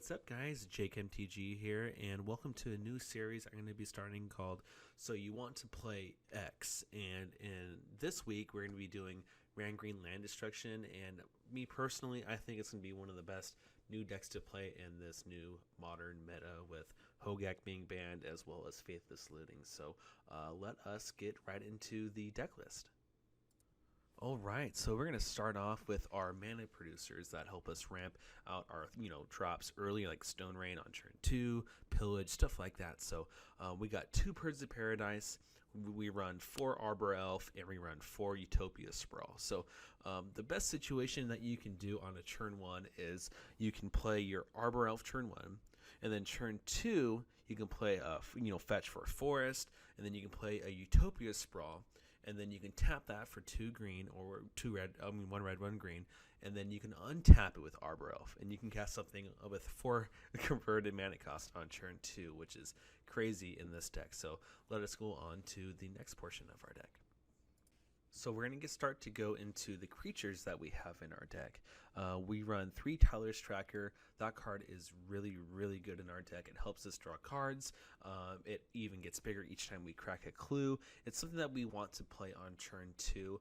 What's up, guys? Jake MTG here, and welcome to a new series I'm going to be starting called So You Want to Play X. And in this week, we're going to be doing Ran Green Land Destruction, and me personally, I think it's going to be one of the best new decks to play in this new modern meta with Hogak being banned as well as Faithless Looting. So let us get right into the deck list. Alright, so we're going to start off with our mana producers that help us ramp out our drops early, like Stone Rain on turn 2, Pillage, stuff like that. So we got 2 Birds of Paradise, we run 4 Arbor Elf, and we run 4 Utopia Sprawl. So the best situation that you can do on a turn 1 is you can play your Arbor Elf turn 1, and then turn 2 you can play fetch for a forest, and then you can play a Utopia Sprawl. And then you can tap that for 2 green or 2 red, 1 red, 1 green, and then you can untap it with Arbor Elf, and you can cast something with 4 converted mana cost on turn 2, which is crazy in this deck. So let us go on to the next portion of our deck. So we're going to start to go into the creatures that we have in our deck. We run 3 Tyler's Tracker. That card is really, really good in our deck. It helps us draw cards. It even gets bigger each time we crack a clue. It's something that we want to play on turn 2.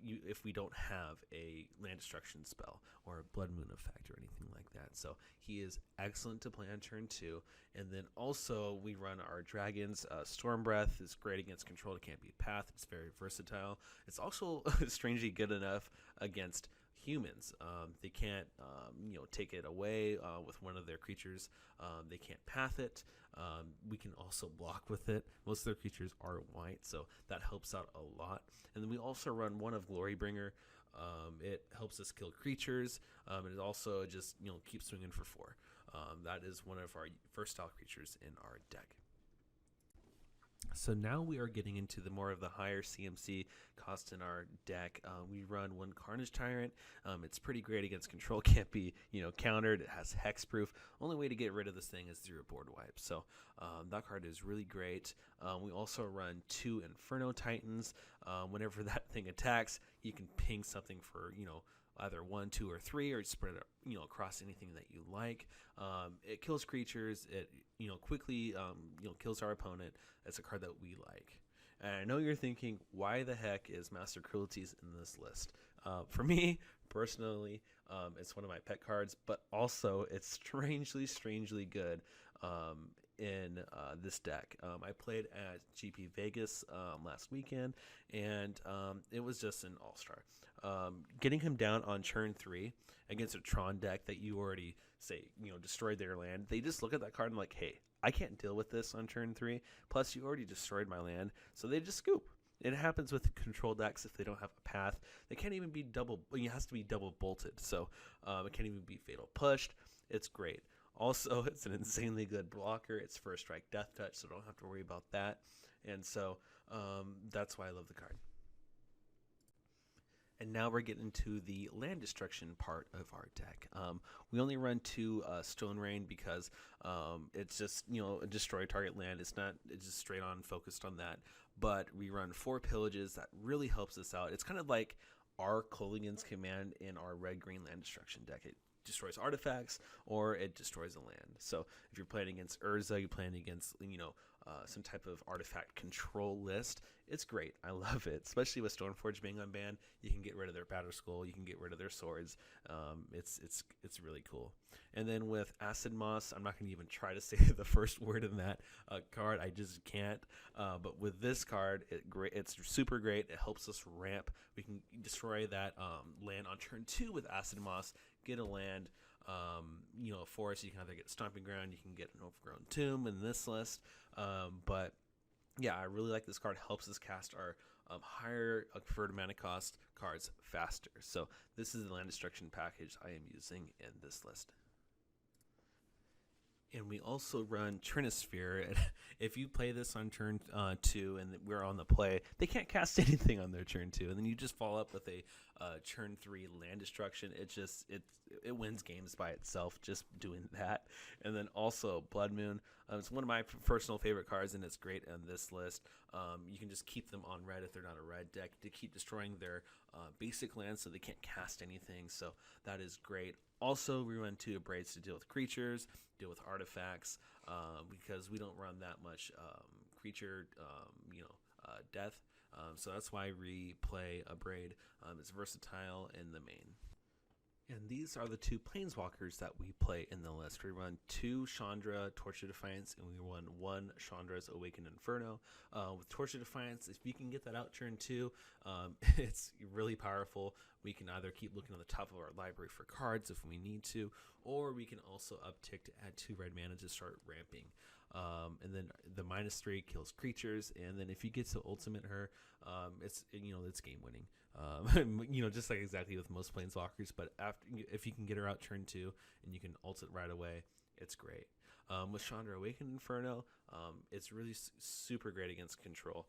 If we don't have a land destruction spell or a blood moon effect or anything like that. So he is excellent to play on turn 2. And then also we run our dragons. Storm Breath is great against control. It can't be path. It's very versatile. It's also strangely good enough against humans. They can't take it away with one of their creatures. They can't path it. We can also block with it. Most of their creatures are white, so that helps out a lot. And then we also run 1 of Glorybringer. It helps us kill creatures, and it also just keeps swinging for 4. That is one of our versatile creatures in our deck. So now we are getting into the more of the higher CMC cost in our deck. We run 1 Carnage Tyrant. It's pretty great against control. Can't be countered. It has hexproof. Only way to get rid of this thing is through a board wipe. So that card is really great. We also run 2 Inferno Titans. Whenever that thing attacks, you can ping something for either 1, 2, or 3, or spread it across anything that you like. It kills creatures. It quickly kills our opponent. It's a card that we like. And I know you're thinking, why the heck is Master Cruelties in this list? For me personally, it's one of my pet cards, but also it's strangely good in this deck. I played at GP Vegas last weekend, and it was just an all-star. Getting him down on turn 3 against a Tron deck that you already say destroyed their land, they just look at that card and like, hey, I can't deal with this on turn 3, plus you already destroyed my land, so they just scoop. It happens with control decks if they don't have a path. They can't even be it has to be double bolted, so it can't even be fatal pushed. It's great. Also, it's an insanely good blocker. It's first strike death touch, so don't have to worry about that. And so that's why I love the card. And now we're getting to the land destruction part of our deck. We only run 2 Stone Rain because it's just a destroy target land. It's just straight on focused on that. But we run 4 Pillages. That really helps us out. It's kind of like our Kolaghan's Command in our red-green land destruction deck. It destroys artifacts or it destroys a land. So if you're playing against Urza, you're playing against some type of artifact control list, it's great. I love it, especially with Stoneforge being unbanned. You can get rid of their Battle Skull, you can get rid of their swords. It's really cool. And then with Acid Moss, I'm not going to even try to say the first word in that card. I just can't. But with this card, it's super great. It helps us ramp. We can destroy that land on turn 2 with Acid Moss, get a land, a forest. You can either get Stomping Ground, you can get an Overgrown Tomb in this list. But yeah, I really like this card. Helps us cast our higher converted mana cost cards faster. So this is the land destruction package I am using in this list. And we also run Trinisphere. If you play this on turn 2 and we're on the play, they can't cast anything on their turn 2. And then you just follow up with a turn 3 land destruction. It wins games by itself just doing that. And then also Blood Moon. It's one of my personal favorite cards, and it's great on this list. You can just keep them on red if they're not a red deck to keep destroying their basic lands so they can't cast anything. So that is great. Also, we run 2 Abrades to deal with creatures, deal with artifacts, because we don't run that much creature, death. So that's why we play Abrade. It's versatile in the main. And these are the 2 Planeswalkers that we play in the list. We run 2 Chandra Torch of Defiance, and we run 1 Chandra's Awakened Inferno. With Torch of Defiance, if you can get that out turn 2, it's really powerful. We can either keep looking on the top of our library for cards if we need to, or we can also uptick to add 2 red mana to start ramping. And then the -3 kills creatures, and then if you get to ultimate her, it's game winning. Just like exactly with most Planeswalkers, but if you can get her out turn 2 and you can ult it right away, it's great. With Chandra Awakened Inferno, it's really super great against control.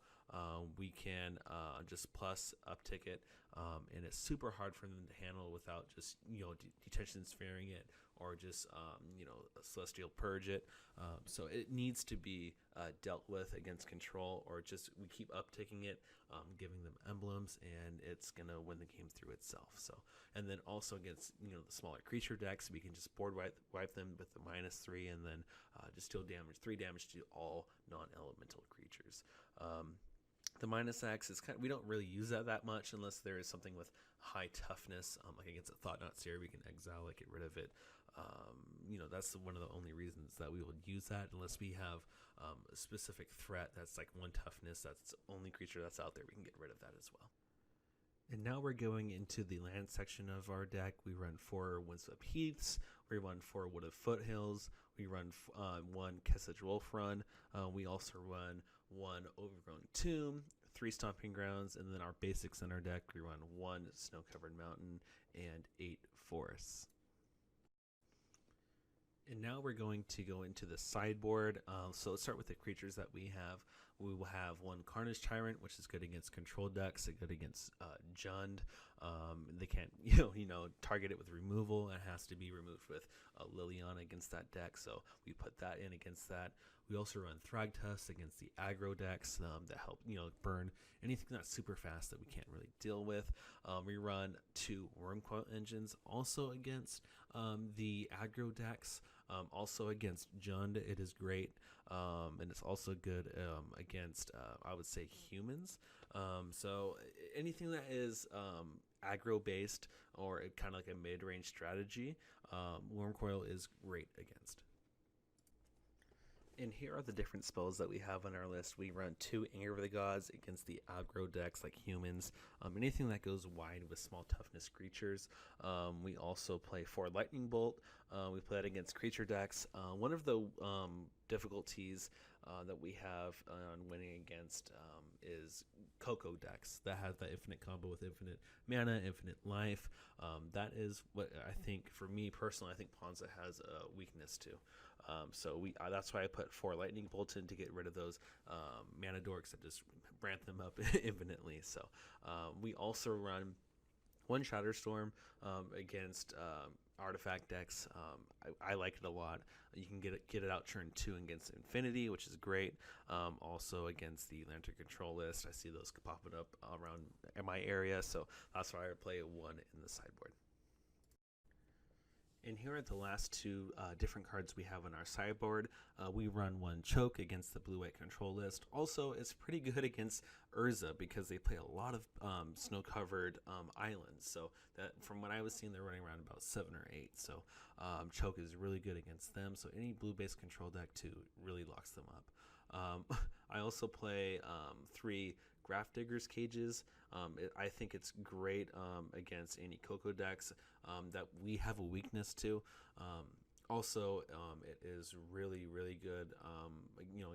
We can just plus uptick it, and it's super hard for them to handle without just detention sparing it or just Celestial Purge it. So it needs to be dealt with against control, or just we keep upticking it, giving them emblems, and it's gonna win the game through itself. So, and then also against the smaller creature decks, we can just board wipe them with the -3, and then just deal damage, 3 damage to all non-elemental creatures. The -X is we don't really use that much unless there is something with high toughness, like against a Thought-Knot Seer, we can exile it, get rid of it. That's one of the only reasons that we would use that, unless we have a specific threat that's like 1 toughness, that's the only creature that's out there, we can get rid of that as well. And now we're going into the land section of our deck. We run 4 Windswept Heaths, we run 4 Wooded Foothills, we run 1 Kessage Wolf Run, we also run 1 Overgrown Tomb, 3 Stomping Grounds, and then our basics in our deck, we run 1 Snow-Covered Mountain and 8 Forests. And now we're going to go into the sideboard. So let's start with the creatures that we have. We will have 1 Carnage Tyrant, which is good against control decks, good against Jund. They can't target it with removal. It has to be removed with Liliana against that deck, so we put that in against that. We also run Thragtusk against the aggro decks that help burn anything that's super fast that we can't really deal with. We run 2 Wormcoil Engines also against the aggro decks. Also against Jund, it is great, and it's also good against, I would say, humans. So anything that is aggro based or kind of like a mid-range strategy, Wormcoil is great against. And here are the different spells that we have on our list. We run 2 Anger of the Gods against the aggro decks like humans. Anything that goes wide with small toughness creatures. We also play 4 Lightning Bolt. We play that against creature decks. One of the difficulties that we have on winning against is Coco decks that have that infinite combo with infinite mana, infinite life. That is what I think, for me personally, I think Ponza has a weakness to. So that's why I put 4 Lightning Bolt in to get rid of those mana dorks that just ramp them up infinitely. So we also run 1 Shatterstorm against artifact decks. I like it a lot. You can get it out turn 2 against Infinity, which is great. Also against the Lantern Control list, I see those popping up around my area, so that's why I play 1 in the sideboard. And here are the last 2 different cards we have on our sideboard. We run 1 Choke against the blue-white control list. Also, it's pretty good against Urza because they play a lot of snow-covered islands. So that, from what I was seeing, they're running around about 7 or 8. So Choke is really good against them. So any blue-based control deck too really locks them up. I also play 3 Grafdigger's Cages. I think it's great against any Coco decks that we have a weakness to. Also, it is really, really good,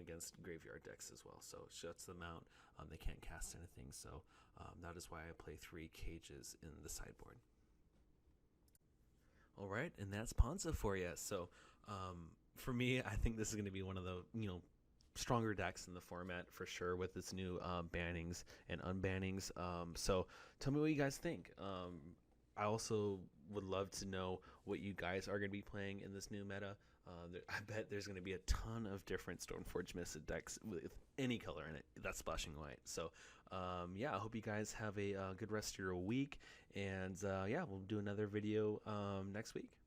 against graveyard decks as well. So it shuts them out. They can't cast anything. So that is why I play 3 Cages in the sideboard. All right, and that's Ponza for you. So for me, I think this is going to be one of the stronger decks in the format for sure with its new bannings and unbannings. So tell me what you guys think. I also would love to know what you guys are going to be playing in this new meta. I bet there's going to be a ton of different Stormforge Misted decks with any color in it that's splashing white. So, yeah, I hope you guys have a good rest of your week. And, yeah, we'll do another video next week.